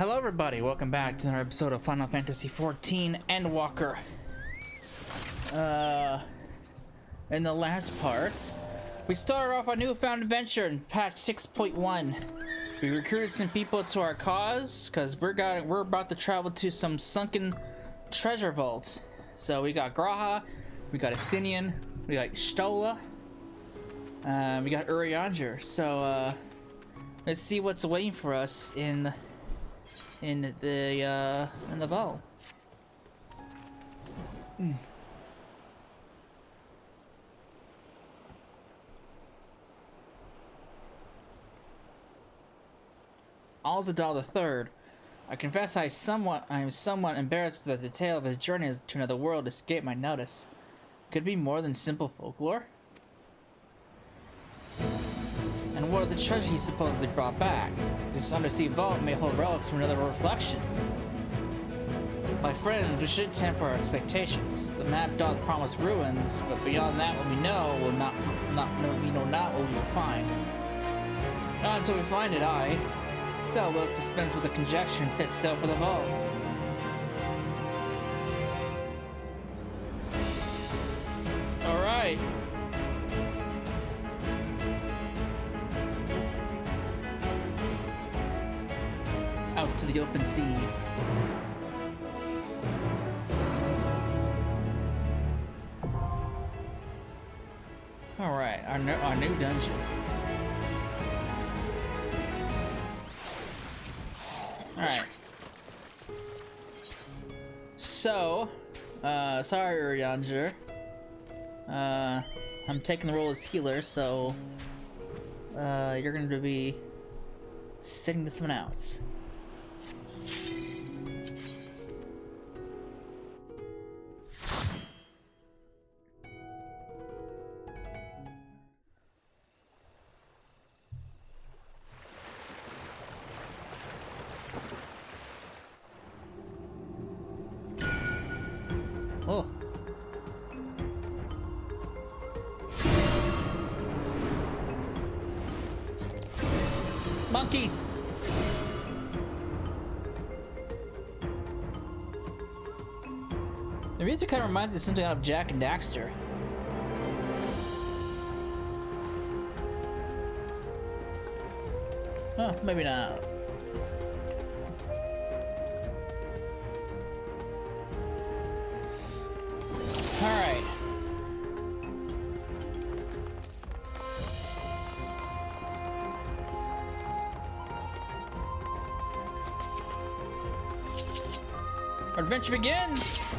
Hello everybody, welcome back to another episode of Final Fantasy XIV Endwalker. In the last part, we started off a newfound adventure in patch 6.1. We recruited some people to our cause, because we're about to travel to some sunken treasure vaults. So we got Graha, we got Estinian, we got Stola, we got Urianger. So let's see what's waiting for us in the vault. Alzadaal III. I confess I am somewhat embarrassed that the tale of his journey to another world escaped my notice. Could it be more than simple folklore? And what are the treasures he supposedly brought back? This undersea vault may hold relics from another reflection. My friends, we should temper our expectations. The map doth promise ruins, but beyond that, what we know will we know not what we will find. Not until we find it, aye. So let's dispense with the conjecture and set sail for the vault. All right. Out to the open sea. Alright, our new dungeon. Alright. So, sorry Urianger. I'm taking the role as healer, so you're going to be sitting this one out. Oh. Monkeys. The music kind of reminds me of something out of Jack and Daxter. Oh, maybe not. Alright. Our adventure begins!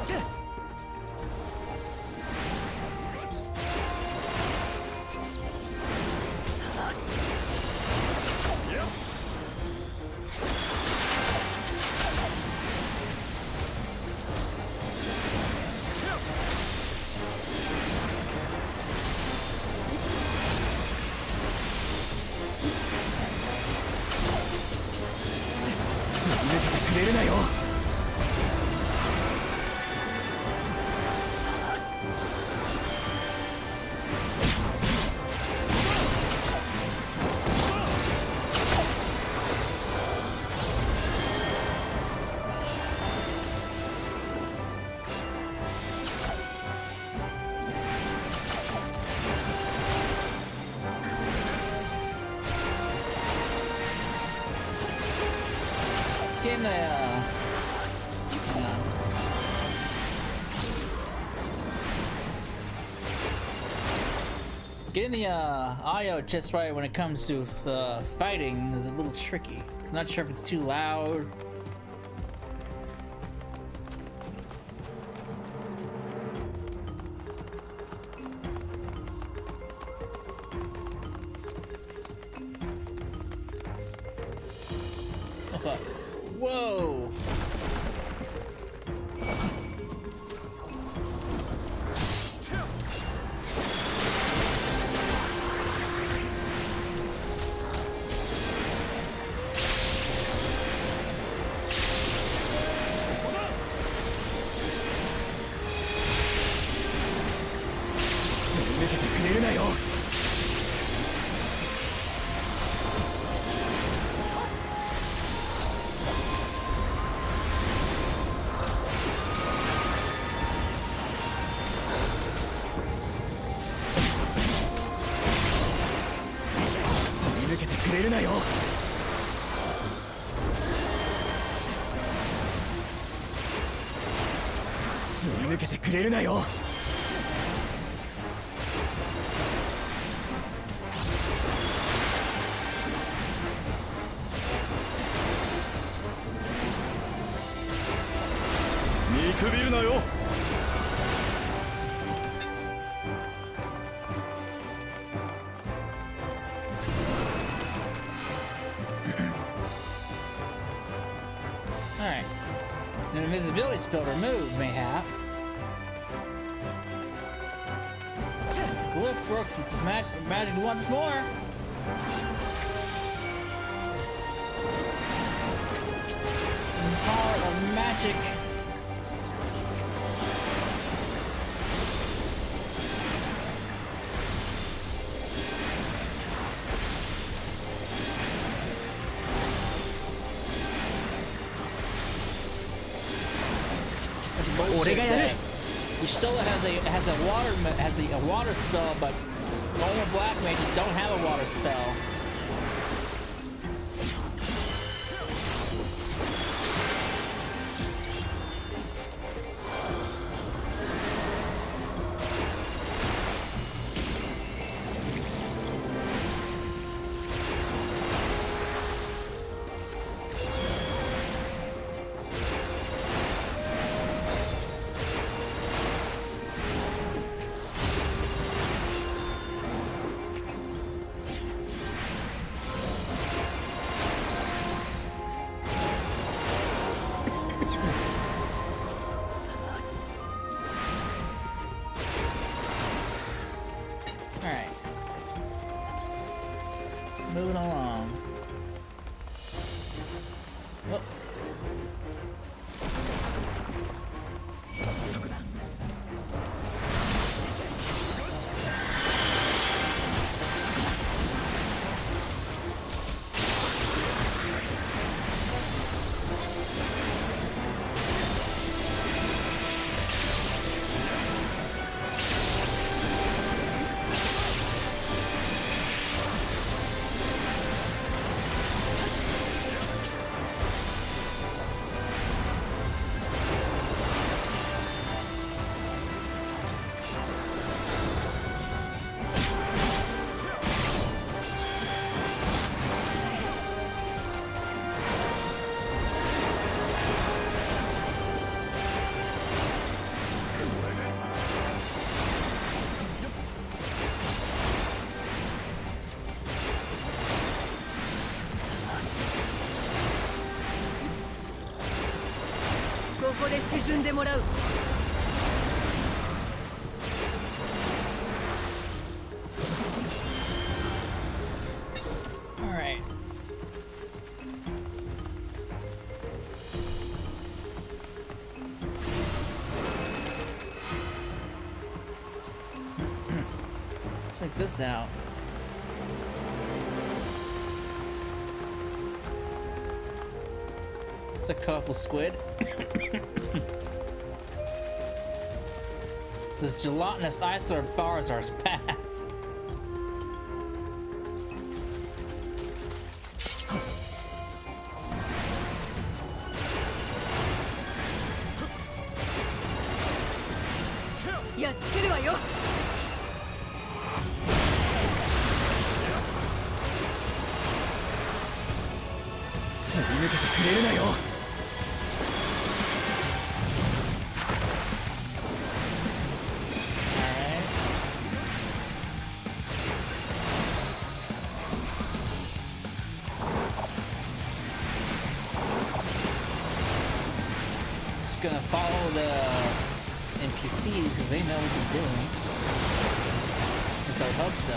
Getting the IO just right when it comes to fighting is a little tricky. I'm not sure if it's too loud. Whoa! れるなよ。すり抜けてくれるなよ。見くびるなよ。Alright. An invisibility spell removed, mayhap. Glyph works with magic once more. The power of magic. Y'shtola has a water spell, but normal black mages don't have a water spell. Moving along. Oh. Alright. Check this out. It's a colorful squid. This gelatinous eyesore bars our path. Gonna follow the NPCs because they know what they're doing. At least I would hope so.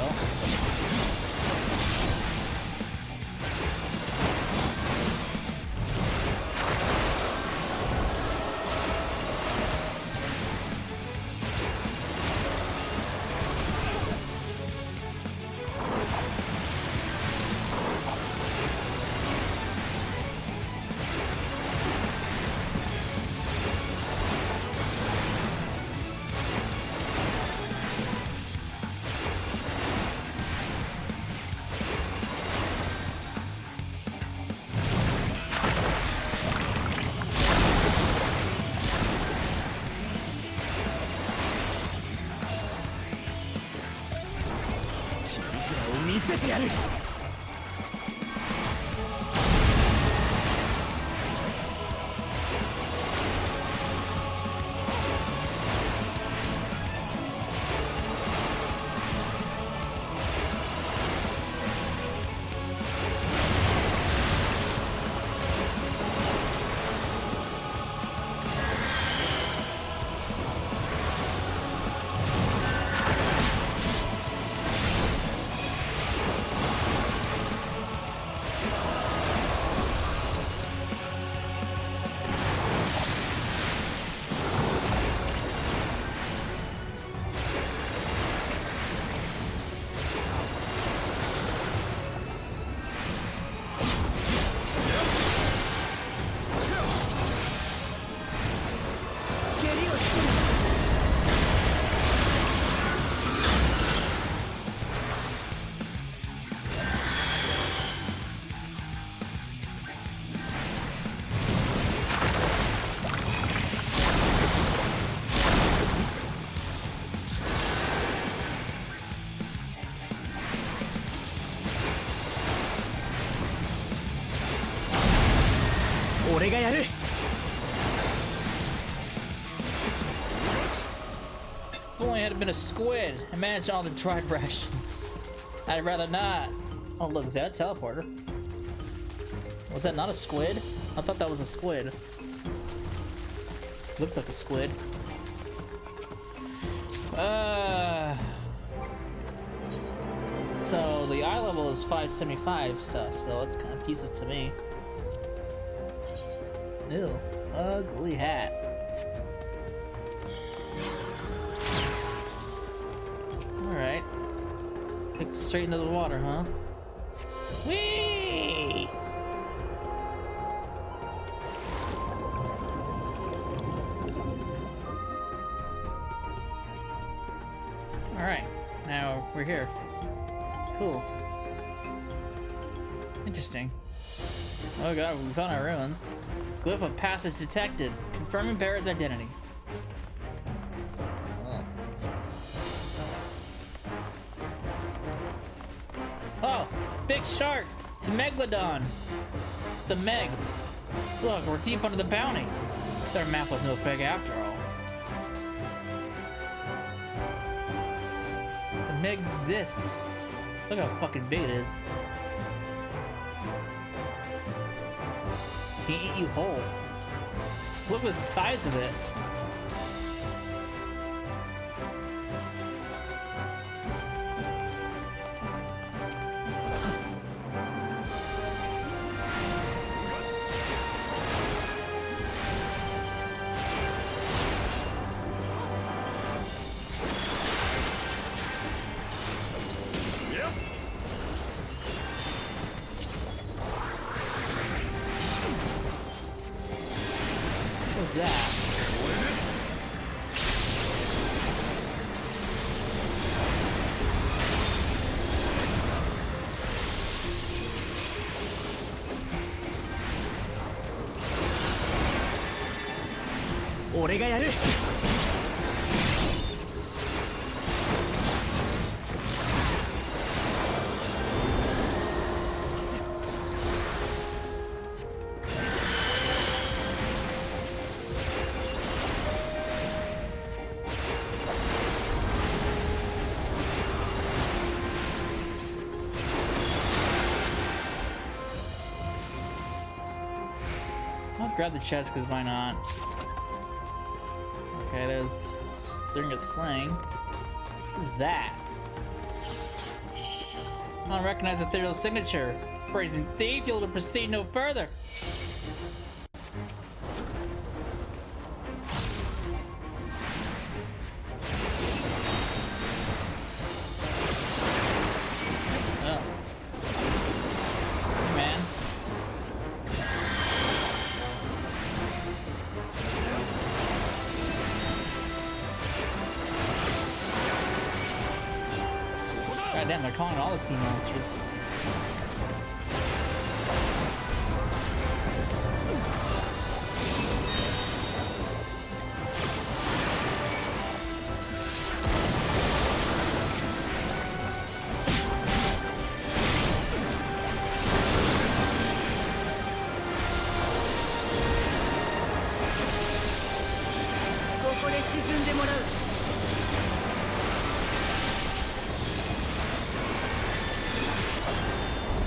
せてやる。俺がやる。 If only it had been a squid. I managed all the dried rations. I'd rather not. Oh look, is that a teleporter? Was that not a squid? I thought that was a squid. Looked like a squid. So the eye level is 575 stuff, so it's kind of useless to me. Ew, ugly hat. Alright. Takes us straight into the water, huh? Whee! Alright, now we're here. Cool. Interesting. Oh god, we found our ruins. Glyph of passage detected, confirming Barrett's identity. Oh. Oh, big shark! It's a megalodon! It's the Meg. Look, we're deep under the bounty. Their map was no fake after all. The Meg exists. Look how fucking big it is. He eat you whole. Look at the size of it. What's that?俺がやる。 I'll grab the chest because why not? Okay, there's during a sling. What is that? I don't recognize the ethereal signature. Brazen thief, you'll proceed no further. Oh. Hey, man. God damn, they're calling all the sea monsters.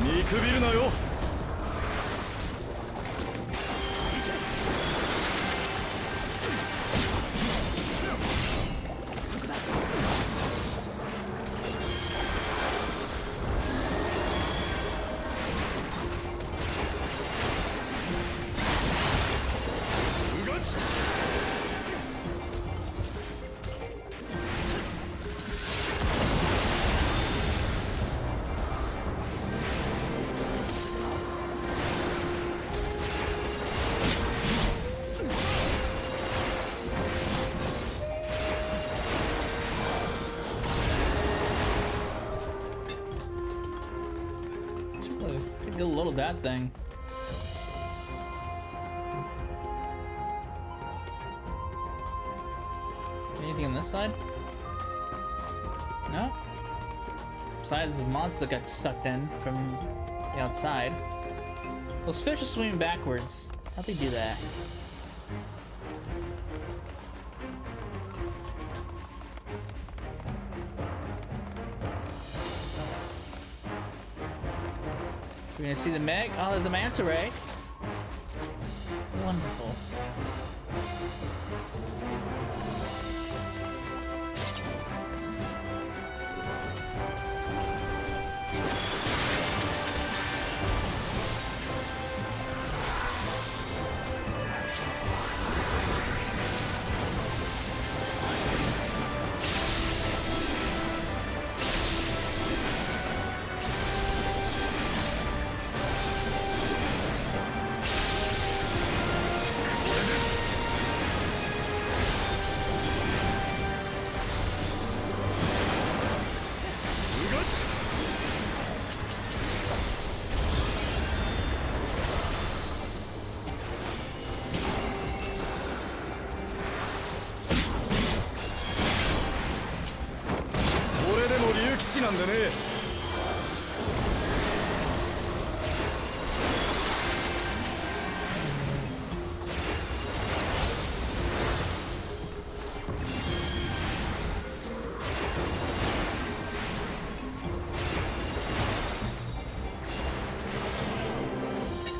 見くびるなよ。Could do a little that thing. Anything on this side? No? Besides the monster got sucked in from the outside. Those fish are swimming backwards. How'd they do that? We're gonna see the Meg. Oh, there's a manta ray. Wonderful.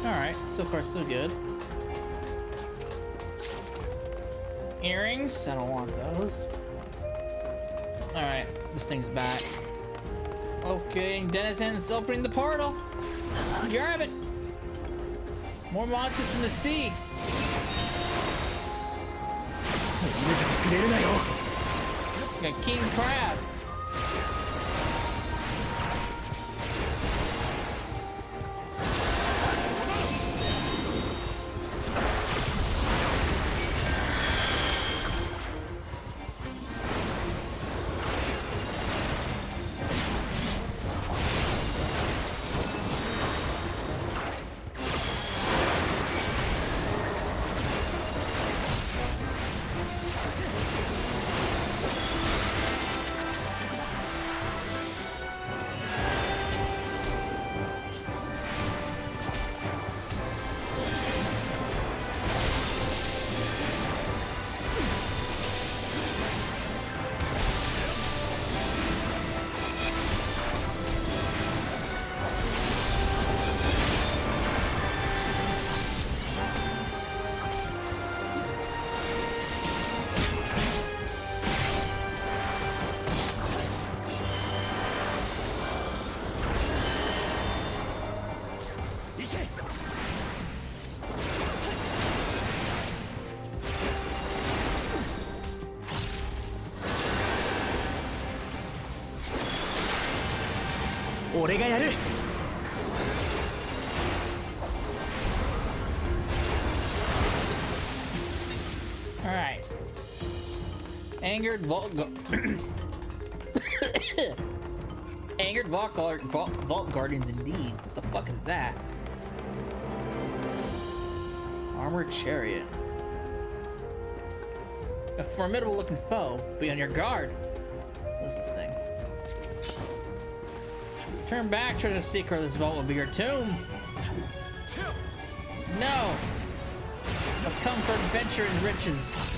Alright, so far so good. Earrings? I don't want those. Alright, this thing's back. Okay, Denizens opening the portal. Grab it. More monsters from the sea. Got King Crab. Alright. Angered Vault Angered Vault Guardians indeed. What the fuck is that? Armored Chariot. A formidable looking foe. Be on your guard. What's this thing? Turn back, treasure seeker. This vault will be your tomb. No! I've come for adventure and riches.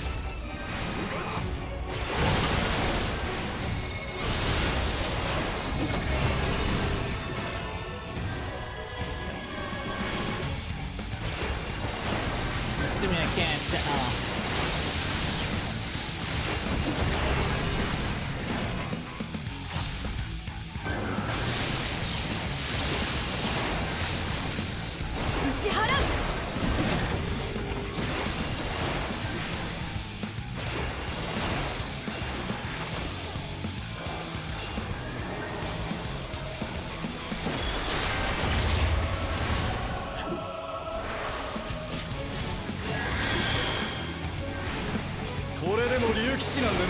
騎士なんでね。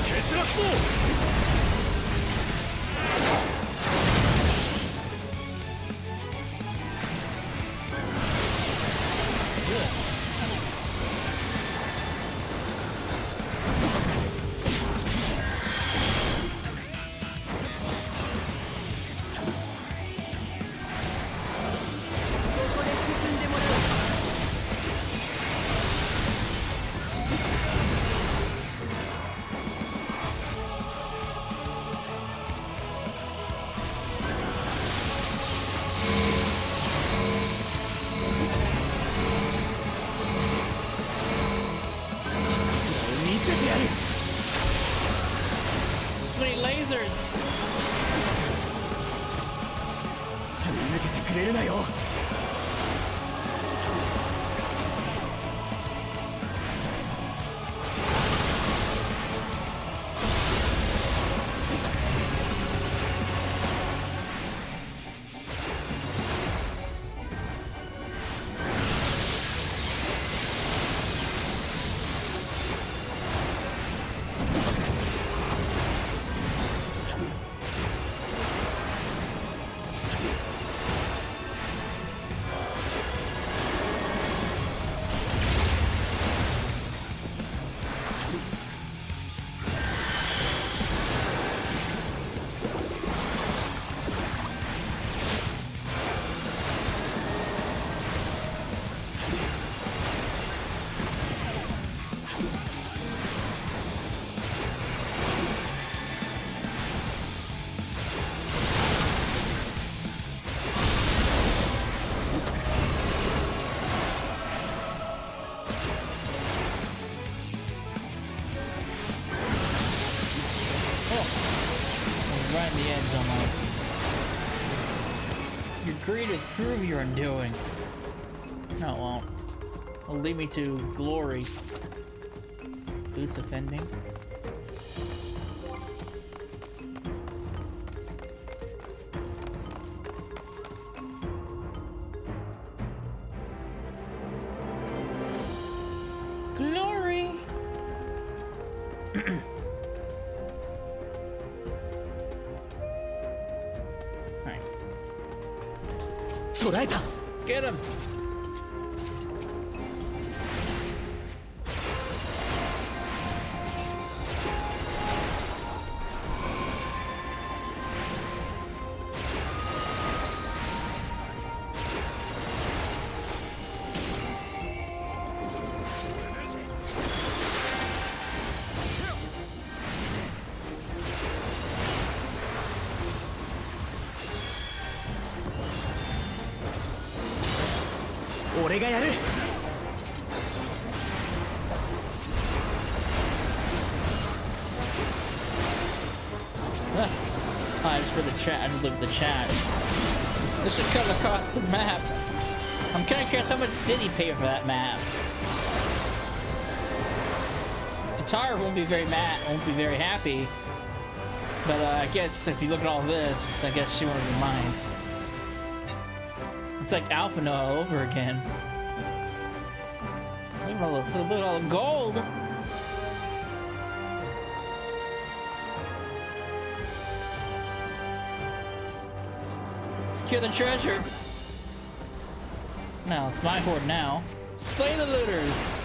決落そう。So many lasers. すり抜けてくれるなよ。Right in the edge almost. You're great to prove your undoing. No, it won't. It'll lead me to glory. Boots offending. Glory! Get him! I just read the chat. I just looked at the chat. This should cover the cost of the map. I'm kind of curious how much did he pay for that map. Guitar won't be very happy. But I guess if you look at all this, I guess she won't be mine. It's like Alpha Noah all over again. Look at all the gold. Secure the treasure. No, it's my hoard now. Slay the looters.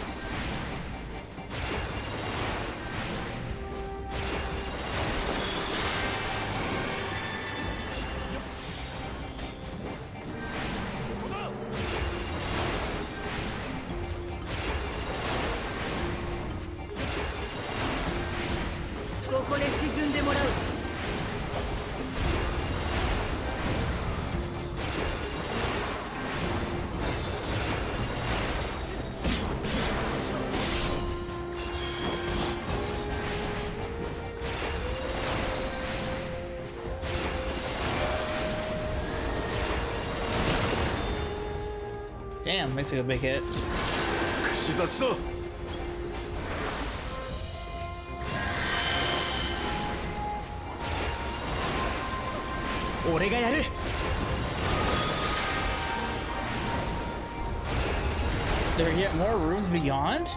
Damn, they took a big hit. there yet more rooms beyond?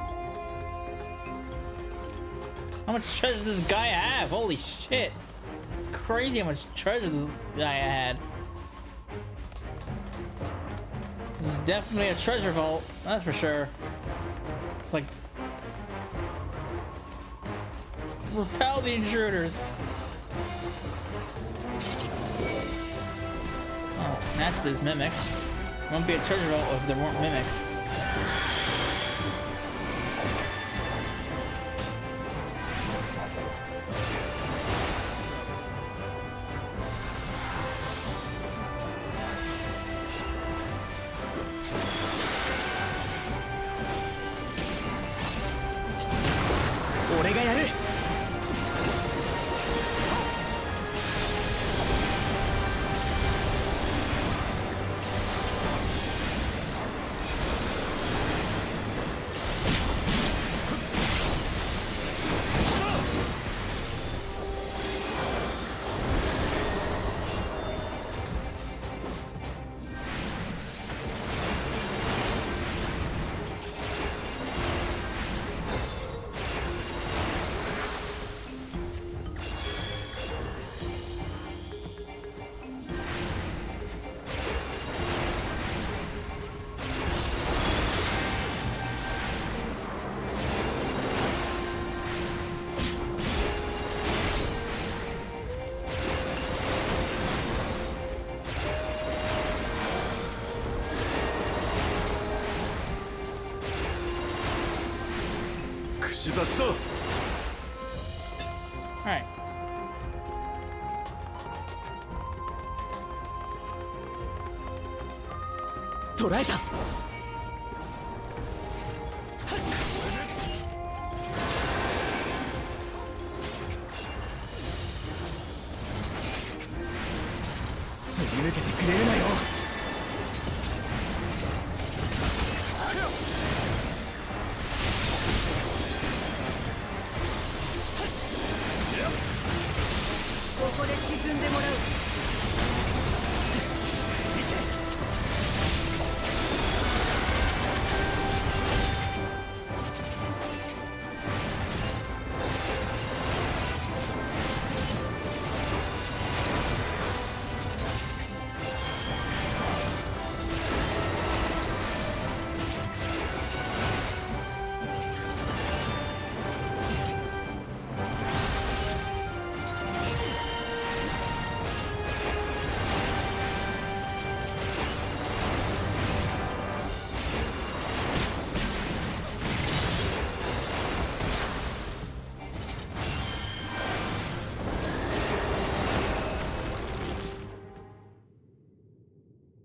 How much treasure does this guy have? Holy shit. It's crazy how much treasure this guy had. This is definitely a treasure vault, that's for sure. It's like... repel the intruders. Oh, naturally there's mimics. It won't be a treasure vault if there weren't mimics.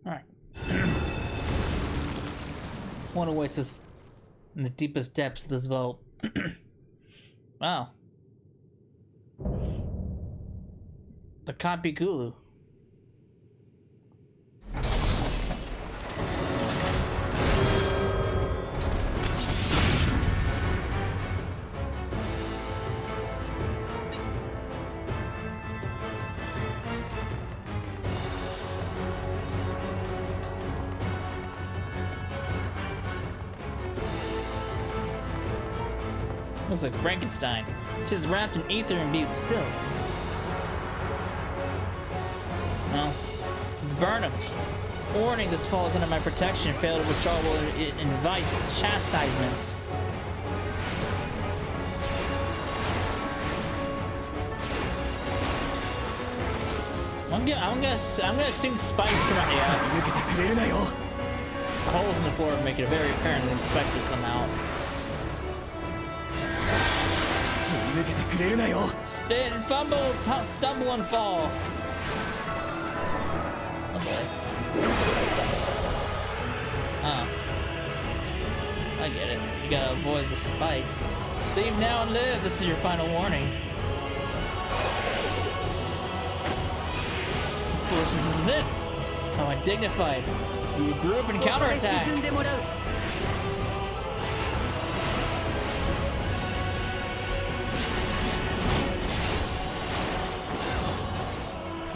Alright. What awaits us in the deepest depths of this vault? Wow. The Kapigulu. Looks like Frankenstein. She's wrapped in ether-imbued silks. Well, let's burn him. Warning, this falls under my protection. Fail to withdraw will invite chastisements. I'm gonna assume spikes come out. Yeah. The holes in the floor make it very apparent when spikes come out. Spin, fumble, stumble, and fall. Oh boy. Oh. I get it. You gotta avoid the spikes. Leave now and live. This is your final warning. What forces is this? How undignified. You grew up in counterattack.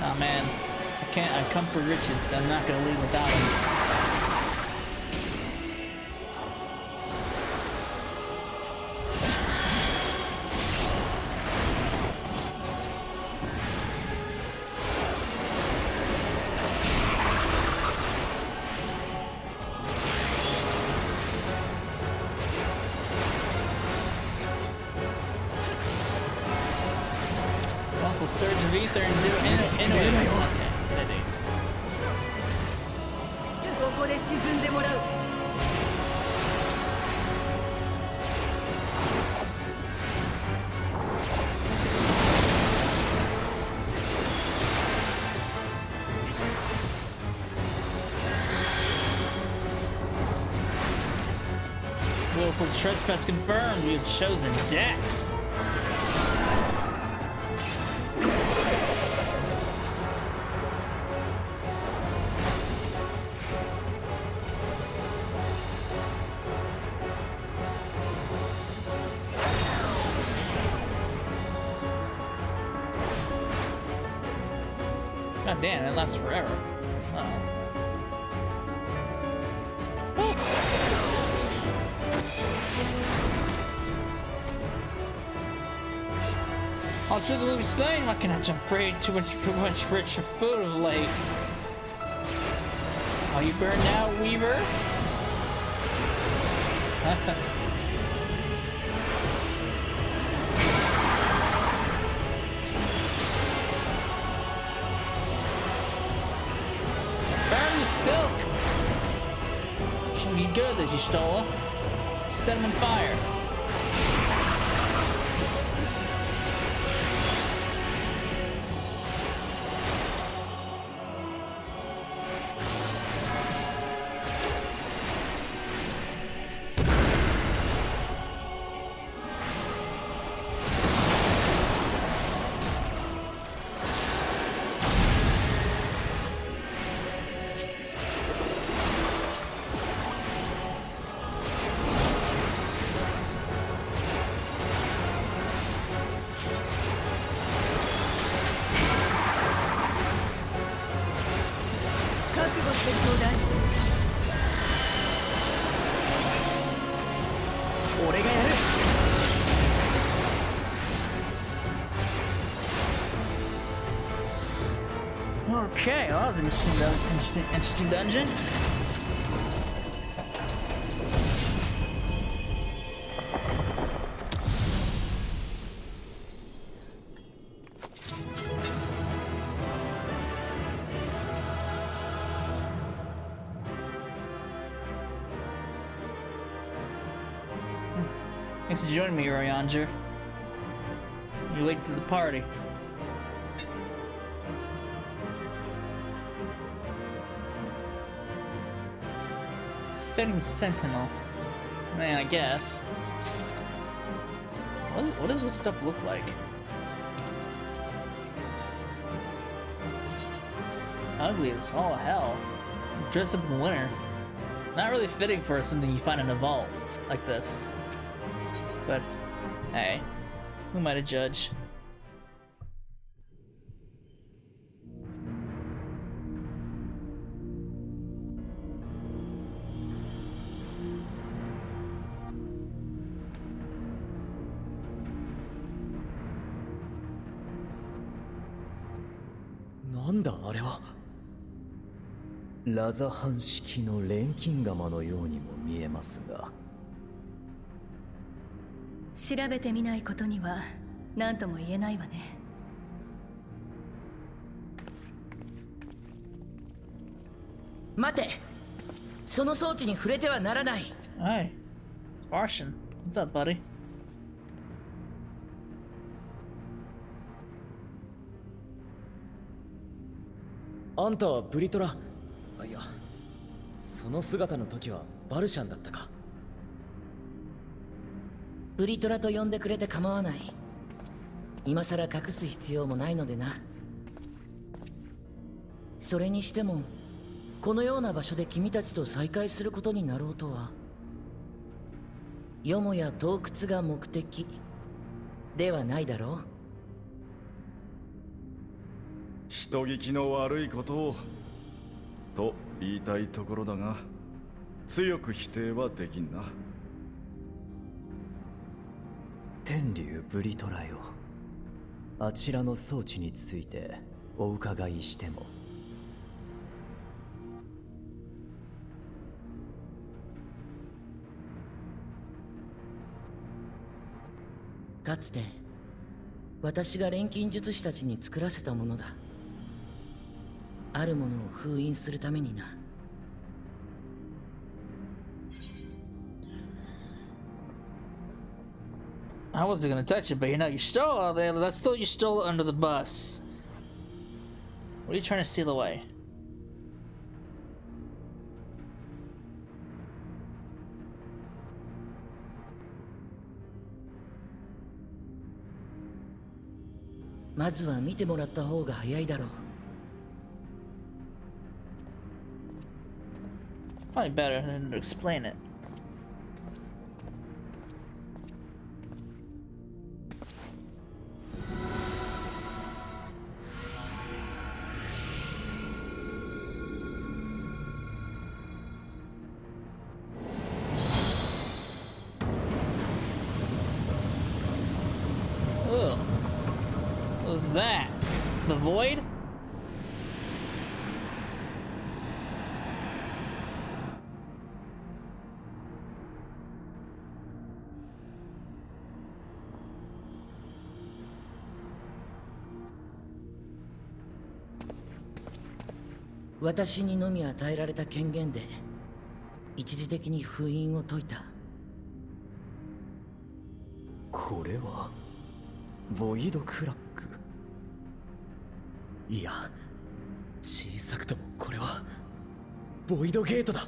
Oh man, I've come for riches. I'm not gonna leave without them. surge of ether and do innovative. Okay, that is. ここで沈んでもらう。 Willful trespass confirmed. You have chosen death. God damn, it lasts forever. Uh-oh. I'll choose will be slain. Why can't I jump afraid? Too much rich food of late. Are you burned out, Weaver? Burn the silk! Shouldn't be good that you stole. Set him on fire. Okay, well, that was an interesting dungeon. Thanks for joining me, Royanger. You're late to the party. Fitting sentinel. Man, I guess. What does this stuff look like? Ugly as all hell. Dress up in winter. Not really fitting for something you find in a vault like this. But hey, who am I to judge?ラザハン式の錬金釜のようにも見えますが。調べてみないことには何とも言えないわね。待て、その装置に触れてはならない。Hi, Martian. What's up, buddy? あんたはブリトラ。いや、その姿の時はバルシャンだったか。ブリトラと呼んでくれて構わない。今さら隠す必要もないのでな。それにしてもこのような場所で君たちと再会することになろうとは。よもや洞窟が目的ではないだろう。人聞きの悪いことをと言いたいところだが、強く否定はできんな。天竜ブリトラよ、あちらの装置についてお伺いしても。かつて私が錬金術師たちに作らせたものだ。あるものを封印するためにな。I wasn't gonna touch it, but you know, you stole all that. That's still you stole it under the bus. What are you trying to steal away? First, まずは見てもらった方が早いだろう。Probably better than to explain it. Ugh. What was that? The void? "私にのみ与えられた権限で一時的に封印を解いた。これはボイドクラック。いや、小さくともこれはボイドゲートだ。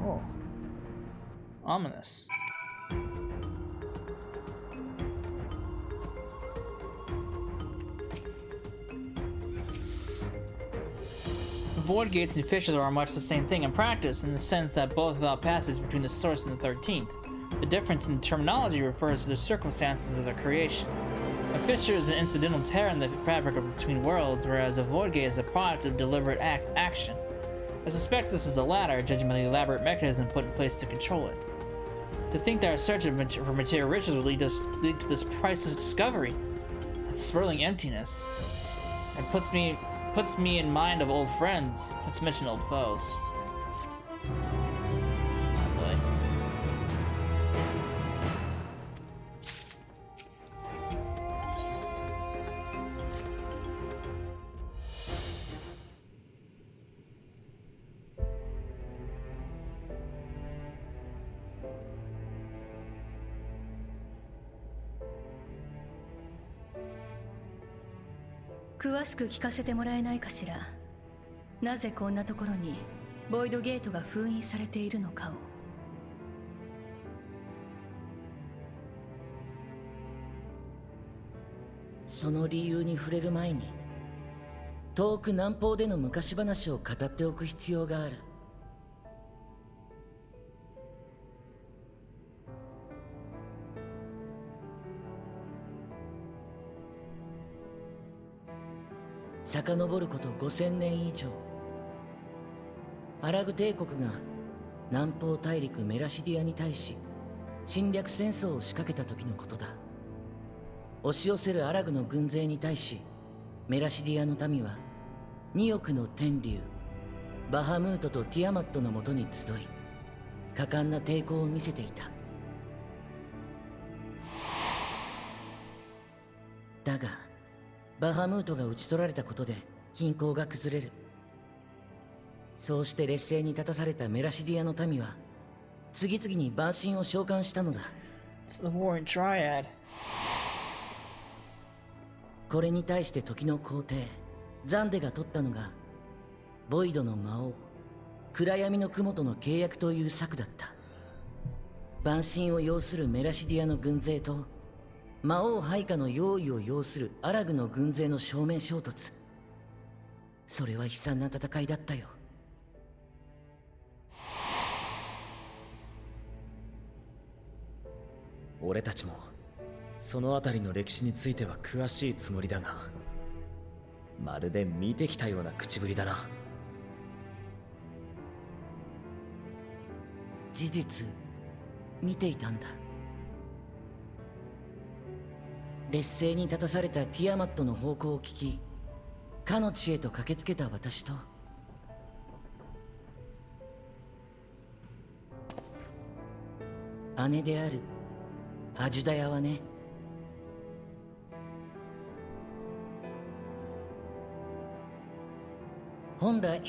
Oh. Ominous. Void gates and fissures are much the same thing in practice, in the sense that both allow passage between the source and the 13th. The difference in terminology refers to the circumstances of their creation. A fissure is an incidental tear in the fabric of between worlds, whereas a void gate is a product of deliberate action. I suspect this is the latter, judging by the elaborate mechanism put in place to control it. To think that our search for material riches would lead to this priceless discovery, its swirling emptiness, it puts me in mind of old friends. Let's mention old foes. Not really.「詳しく聞かせてもらえないかしら。なぜこんなところにボイドゲートが封印されているのかを。」その理由に触れる前に、遠く南方での昔話を語っておく必要がある。遡ること5000年以上、アラグ帝国が南方大陸メラシディアに対し侵略戦争を仕掛けた時のことだ。押し寄せるアラグの軍勢に対し、メラシディアの民は2億の天竜バハムートとティアマットのもとに集い、果敢な抵抗を見せていた。だがバハムートが討ち取られたことで均衡が崩れる。そうして劣勢に立たされたメラシディアの民は次々に蛮神を召喚したのだ。 It's the Warring Triad. これに対して時の皇帝ザンデが取ったのがボイドの魔王暗闇の雲との契約という策だった。蛮神を要するメラシディアの軍勢と魔王配下の用意を要するアラグの軍勢の正面衝突。それは悲惨な戦いだったよ。俺たちもその辺りの歴史については詳しいつもりだが、まるで見てきたような口ぶりだな。事実見ていたんだ。劣勢に立たされたティアマットの方向を聞き、かの地へと駆けつけた私と、姉であるアジュダヤはね、本来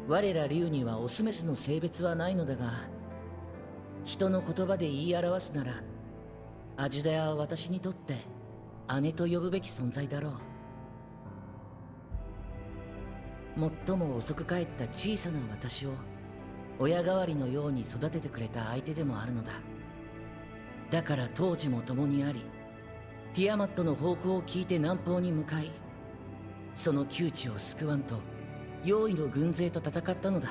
我ら竜にはオスメスの性別はないのだが、人の言葉で言い表すならアジュダヤは私にとって姉と呼ぶべき存在だろう。最も遅く帰った小さな私を親代わりのように育ててくれた相手でもあるのだ。だから当時も共にあり、ティアマットの方向を聞いて南方に向かい、その窮地を救わんと用意の軍勢と戦ったのだ。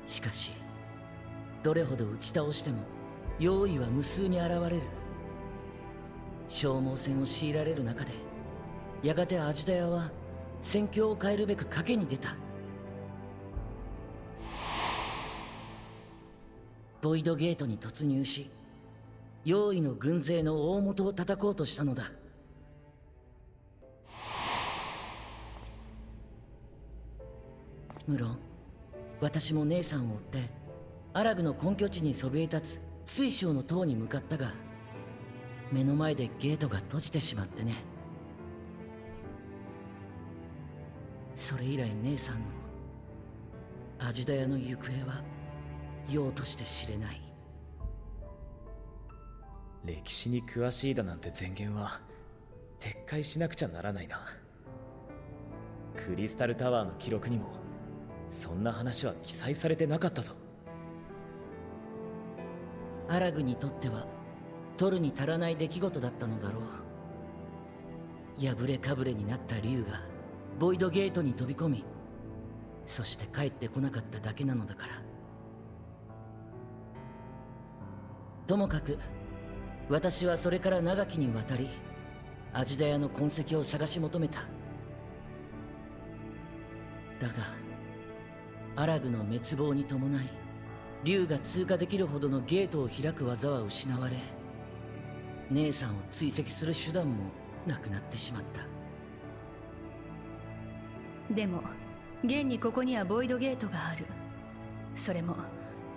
しかしどれほど打ち倒しても用意は無数に現れる。消耗戦を強いられる中で、やがてアジュダヤは戦況を変えるべく賭けに出た。ボイドゲートに突入し、用意の軍勢の大元を叩こうとしたのだ。無論私も姉さんを追ってアラグの根拠地にそびえ立つ水晶の塔に向かったが、目の前でゲートが閉じてしまってね。それ以来姉さんのアジュダヤの行方はようとして知れない。歴史に詳しいだなんて前言は撤回しなくちゃならないな。クリスタルタワーの記録にもそんな話は記載されてなかったぞ。アラグにとっては取るに足らない出来事だったのだろう。破れかぶれになった竜がボイドゲートに飛び込み、そして帰ってこなかっただけなのだから。ともかく私はそれから長きにわたりアジュダヤの痕跡を探し求めた。だがアラグの滅亡に伴い、竜が通過できるほどのゲートを開く技は失われ、姉さんを追跡する手段もなくなってしまった。でも現にここにはボイドゲートがある。それも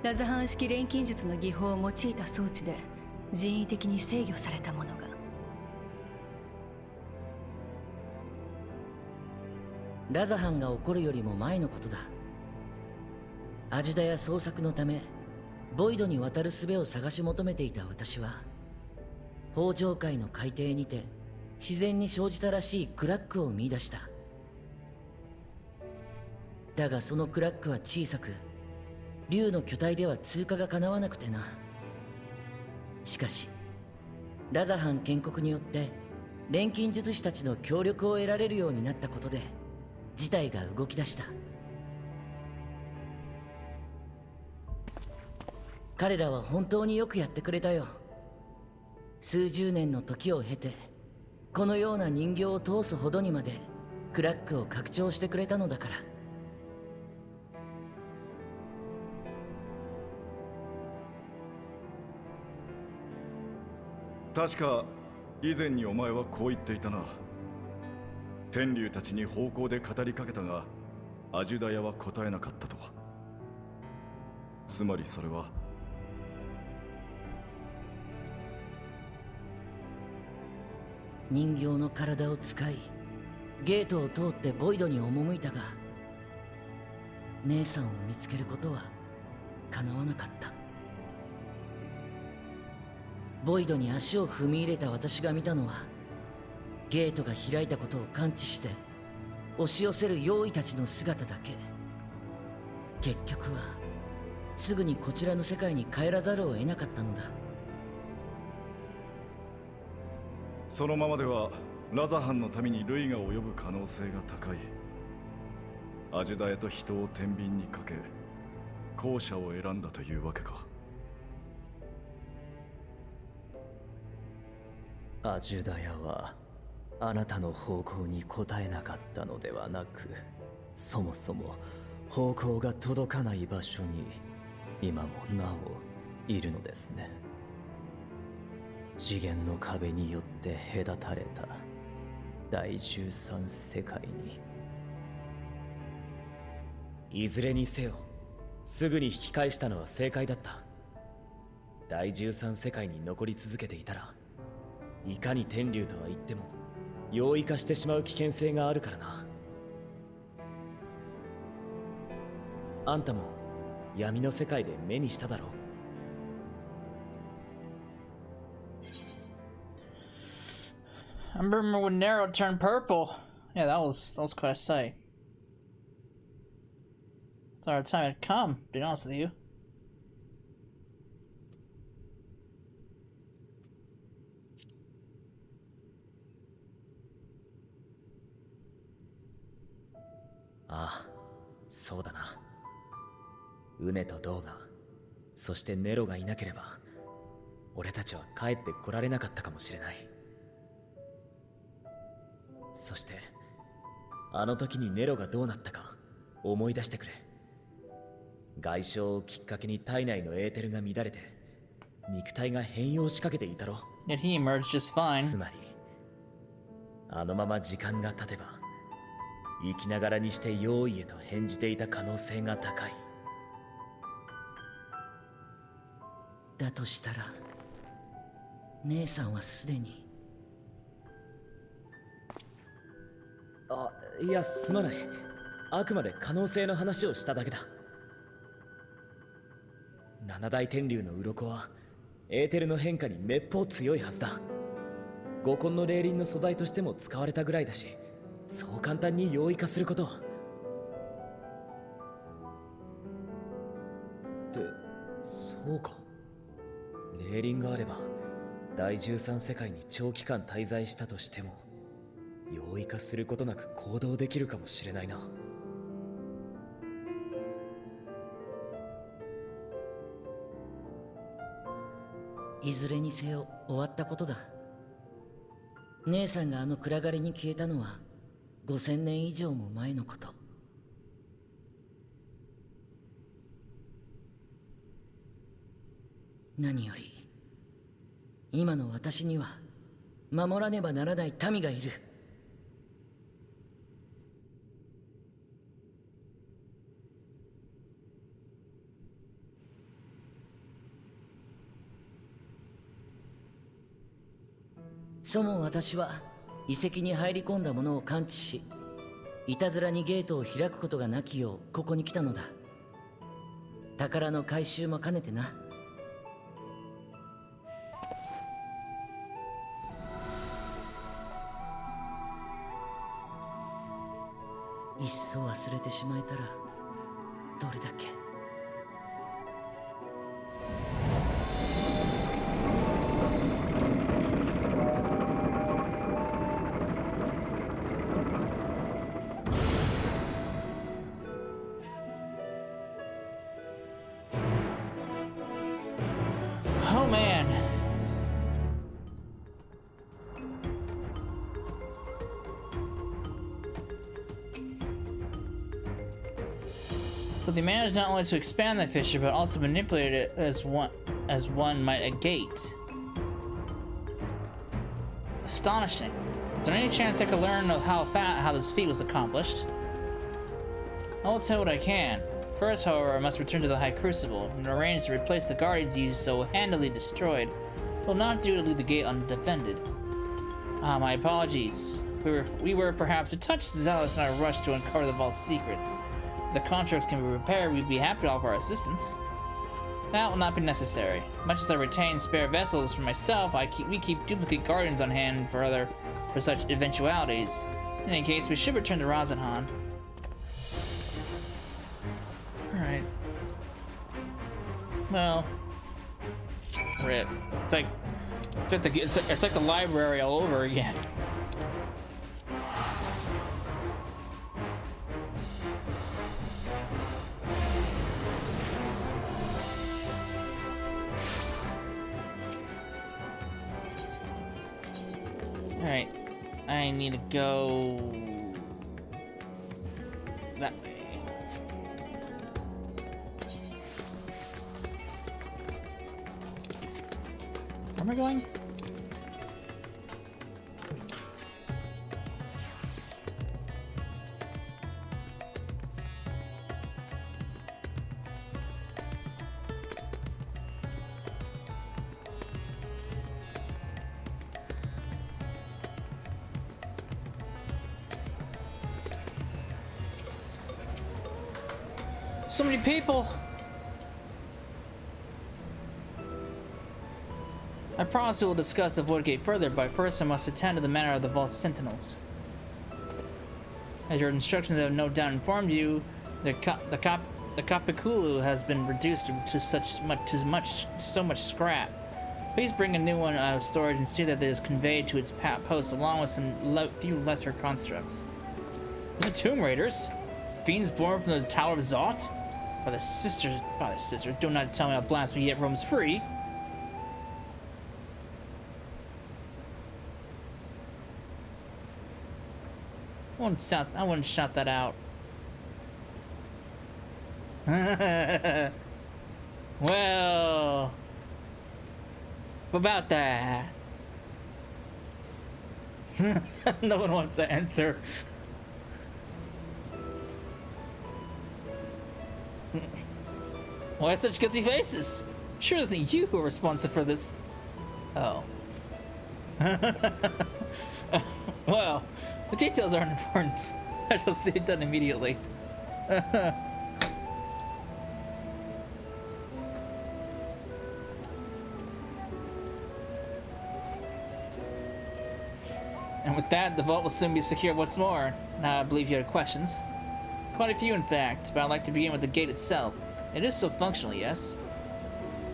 ラザハン式錬金術の技法を用いた装置で人為的に制御されたものが。ラザハンが起こるよりも前のことだ。アジュダヤ捜索のためボイドに渡る術を探し求めていた私は、北上界の海底にて自然に生じたらしいクラックを見出した。だがそのクラックは小さく、竜の巨体では通過がかなわなくてな。しかしラザハン建国によって錬金術師たちの協力を得られるようになったことで事態が動き出した。彼らは本当によくやってくれたよ。数十年の時を経てこのような人形を通すほどにまでクラックを拡張してくれたのだから。確か以前にお前はこう言っていたな。天竜たちに方向で語りかけたがアジュダヤは答えなかったと。つまりそれは人形の体を使いゲートを通ってボイドに赴いたが、姉さんを見つけることは叶わなかった。ボイドに足を踏み入れた私が見たのは、ゲートが開いたことを感知して押し寄せる妖異たちの姿だけ。結局はすぐにこちらの世界に帰らざるを得なかったのだ。そのままではラザハンの民に類が及ぶ可能性が高い。アジュダヤと人を天秤にかけ後者を選んだというわけか。アジュダヤはあなたの方向に答えなかったのではなく、そもそも方向が届かない場所に今もなおいるのですね。次元の壁によって隔たれた第13世界に。いずれにせよ、すぐに引き返したのは正解だった。第13世界に残り続けていたら、いかに天竜とは言っても容易化してしまう危険性があるからな。あんたも闇の世界で目にしただろう。I remember when Nero turned purple. Yeah, that was quite a sight. Thought our time had come, to be honest with you. ああ、そうだな。ウネとドウが、そしてネロがいなければ、俺たちは帰ってこられなかったかもしれない。そして、あの時にネロがどうなったか思い出してくれ。外傷をきっかけに体内のエーテルが乱れて、肉体が変容しかけていたろ。Yet he emerged just fine. つまり、あのまま時間が経てば、生きながらにして用意へと返じていた可能性が高い。だとしたら姉さんはすでに。あ、いや、すまない。あくまで可能性の話をしただけだ。七大天竜の鱗はエーテルの変化にめっぽう強いはずだ。五根の霊輪の素材としても使われたぐらいだし、そう簡単に容易化することは。ってそうか。霊輪があれば第13世界に長期間滞在したとしても容易化することなく行動できるかもしれないな。いずれにせよ終わったことだ。姉さんがあの暗がりに消えたのは5000年以上も前のこと。何より今の私には守らねばならない民がいる。そも私は遺跡に入り込んだものを感知し、いたずらにゲートを開くことがなきようここに来たのだ。宝の回収も兼ねてな。いっそ忘れてしまえたらどれだけ。Oh man. So they managed not only to expand the fissure, but also manipulate it as one might a gate. Astonishing. Is there any chance I could learn of how this feat was accomplished? I will tell what I can. First, however, I must return to the High Crucible and arrange to replace the guardians you so handily destroyed. It will not do to leave the gate undefended. Ah, my apologies. We were perhaps a touch zealous in our rush to uncover the vault's secrets. If the constructs can be repaired, we'd be happy to offer our assistance. That will not be necessary. Much as I retain spare vessels for myself, we keep duplicate guardians on hand for such eventualities. In any case, we should return to Alzadaal. Alright. Well, rip. It's like the library all over again. Alright. I need to go that way. Where am I going? So many people. I promise we will discuss the Void Gate further, but first I must attend to the matter of the Vault Sentinels. As your instructions have no doubt informed you, the Kapikulu has been reduced to so much scrap. Please bring a new one out of storage and see that it is conveyed to its post along with some few lesser constructs. The Tomb Raiders? Fiends born from the Tower of Zot? By the sister, do not tell me how blasphemy yet roams free. I wouldn't shout that out. Well, about that. No one wants to answer. Why such guilty faces? Sure isn't you who are responsible for this. Oh. Well, the details aren't important. I shall see it done immediately. And with that, the vault will soon be secure once more. Now I believe you had questions. Quite a few, in fact, but I'd like to begin with the gate itself. It is still functional, yes?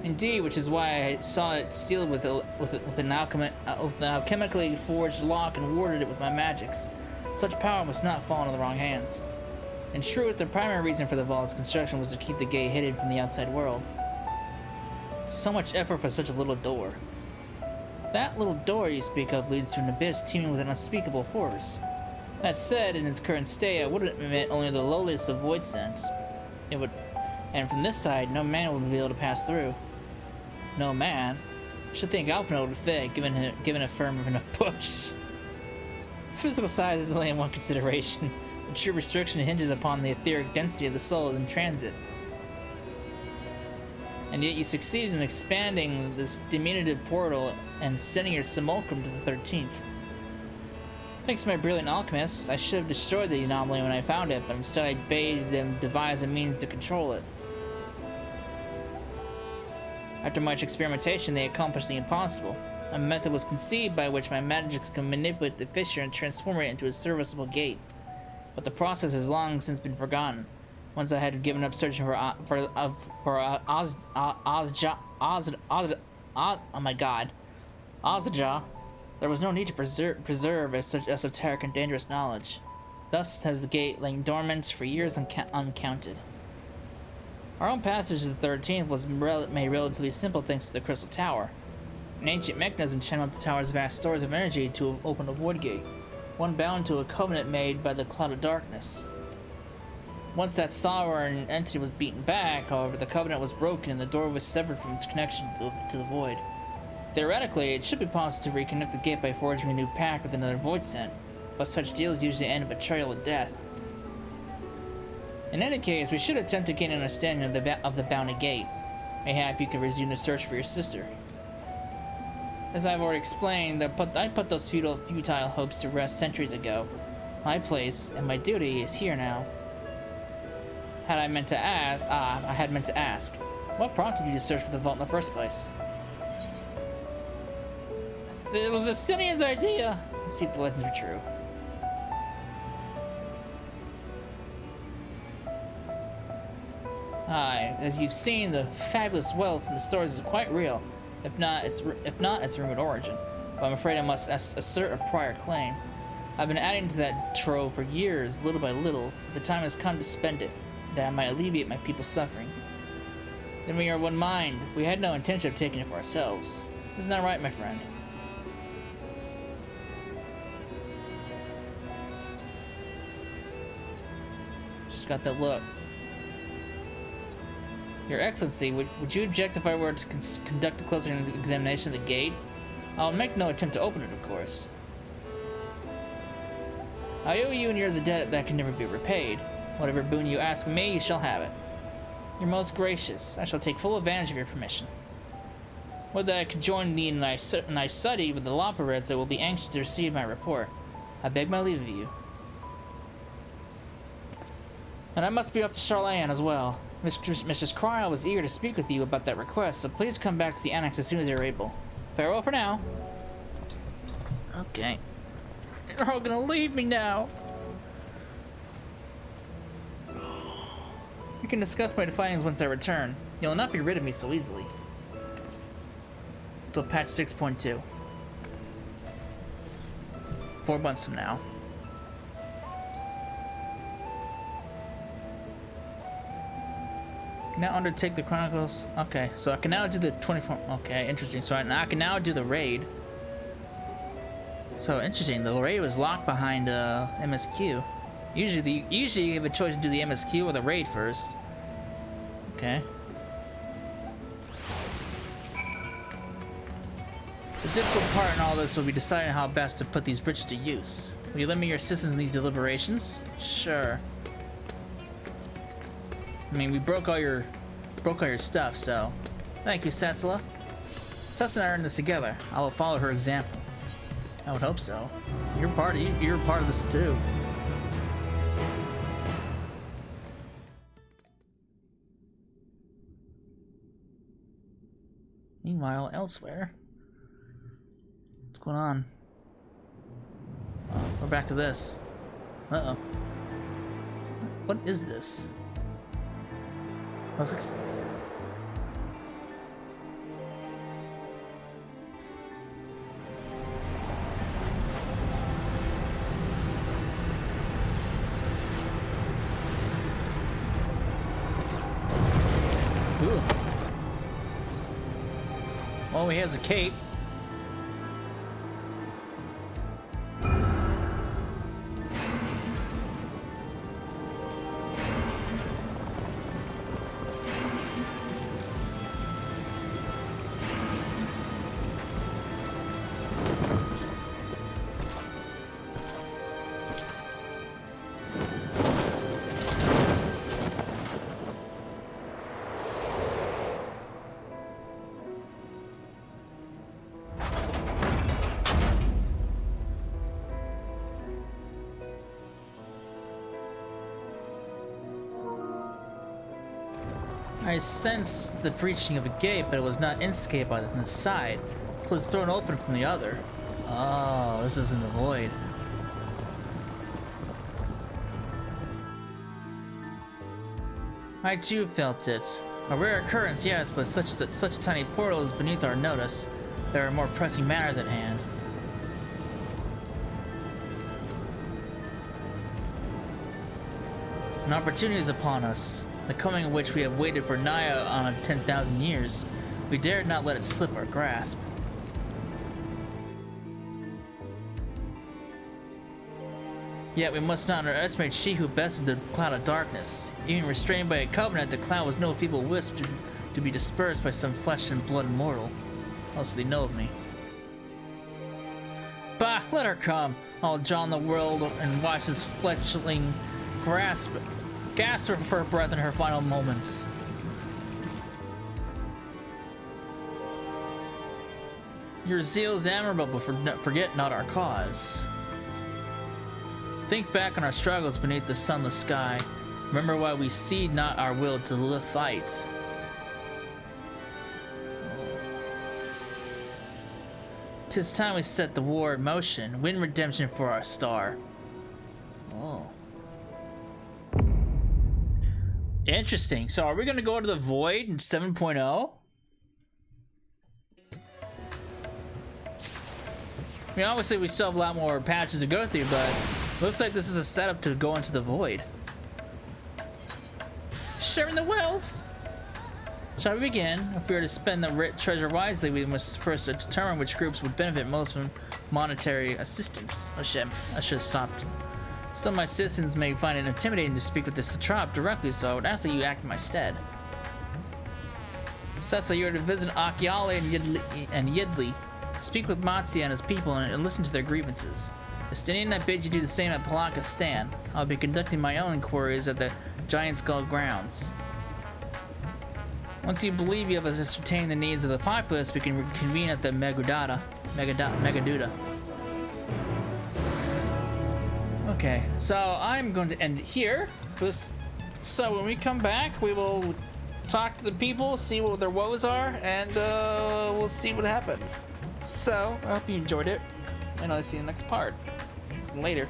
Indeed, which is why I saw it sealed with an alchemically forged lock and warded it with my magics. Such power must not fall into the wrong hands. In truth, the primary reason for the vault's construction was to keep the gate hidden from the outside world. So much effort for such a little door. That little door you speak of leads to an abyss teeming with unspeakable horrors. That said, in its current state, I wouldn't admit only the lowliest of void sense. And from this side, no man would be able to pass through. No man? Should think Alpha would fit, given a firm enough push. Physical size is only one consideration. The true restriction hinges upon the etheric density of the soul in transit. And yet you succeeded in expanding this diminutive portal and sending your simulacrum to the 13th. Thanks to my brilliant alchemists, I should have destroyed the anomaly when I found it, but instead I bade them devise a means to control it. After much experimentation, they accomplished the impossible. A method was conceived by which my magics can manipulate the fissure and transform it into a serviceable gate. But the process has long since been forgotten. Once I had given up searching for Alzadaal, there was no need to preserve such esoteric and dangerous knowledge. Thus has the gate lain dormant for years uncounted. Our own passage to the 13th was made relatively simple thanks to the Crystal Tower. An ancient mechanism channeled the tower's vast stores of energy to open a void gate, one bound to a covenant made by the Cloud of Darkness. Once that sovereign entity was beaten back, however, the covenant was broken and the door was severed from its connection to the void. Theoretically, it should be possible to reconnect the gate by forging a new pact with another void scent, but such deals usually end in betrayal and death. In any case, we should attempt to gain an understanding of the bounded gate. Mayhap you can resume the search for your sister. As I've already explained, I put those futile hopes to rest centuries ago. My place and my duty is here now. I had meant to ask, what prompted you to search for the vault in the first place? It was Justinian's idea. Let's see if the legends are true. Aye, as you've seen, the fabulous wealth from the stores is quite real. If not, its rumored origin. But I'm afraid I must assert a prior claim. I've been adding to that trove for years, little by little. The time has come to spend it, that I might alleviate my people's suffering. Then we are one mind. We had no intention of taking it for ourselves. Isn't that right, my friend? Just got that look. Your Excellency, would you object if I were to conduct a closer examination of the gate? I'll make no attempt to open it, of course. I owe you and yours a debt that can never be repaid. Whatever boon you ask me, you shall have it. You're most gracious. I shall take full advantage of your permission. Whether I could join thee in thy study with the Loporeds, I will be anxious to receive my report. I beg my leave of you. And I must be up to Charlayan as well. Mistress Cryle was eager to speak with you about that request, so please come back to the annex as soon as you're able. Farewell for now. Okay. You're all gonna leave me now. We can discuss my findings once I return. You'll not be rid of me so easily. Till patch 6.2. 4 months from now. Now undertake the chronicles. Okay, so I can now do the 24. Okay, interesting. So I can now do the raid. So interesting. The raid was locked behind MSQ. Usually you have a choice to do the MSQ or the raid first. Okay. The difficult part in all this will be deciding how best to put these bridges to use. Will you lend me your assistance in these deliberations? Sure. I mean, we broke all your stuff, so thank you, Cecila. Cecila and I are in this together. I will follow her example. I would hope so. You're part of this too. Meanwhile, elsewhere, what's going on? Oh, we're back to this. Uh-oh. What is this? Ooh. Oh, he has a cape. I sensed the breaching of a gate, but it was not instigated by the side. It was thrown open from the other. Oh, this is in the void. I too felt it. A rare occurrence, yes, but such a tiny portal is beneath our notice. There are more pressing matters at hand. An opportunity is upon us, the coming of which we have waited for nigh on 10,000 years. We dared not let it slip our grasp. Yet we must not underestimate she who bested the cloud of darkness. Even restrained by a covenant, the cloud was no feeble wisp to be dispersed by some flesh and blood mortal. Also, they know of me. Bah, let her come. I'll jaw the world and watch this fledgling gasp for her breath in her final moments. Your zeal is admirable, but forget not our cause. Think back on our struggles beneath the sunless sky. Remember why we cede not our will to the fight. Tis time we set the war in motion, win redemption for our star. Oh. Interesting. So are we going to go to the void in 7.0? I mean, obviously we still have a lot more patches to go through, but looks like this is a setup to go into the void. Sharing the wealth! Shall we begin? If we are to spend the rich treasure wisely, we must first determine which groups would benefit most from monetary assistance. Oh shit, I should have stopped. Some of my citizens may find it intimidating to speak with the satrap directly, so I would ask that you act in my stead. Cecila, you are to visit Akiale and Yidli. Speak with Matsia and his people and listen to their grievances. Estinian, I bid you do the same at Palaka Stan. I'll be conducting my own inquiries at the Giant Skull grounds. Once you believe you have ascertained the needs of the populace, we can reconvene at the Megaduda. Okay, so I'm going to end it here for this So when we come back, we will talk to the people, see what their woes are, and we'll see what happens. So I hope you enjoyed it, and I'll see you in the next part. Later.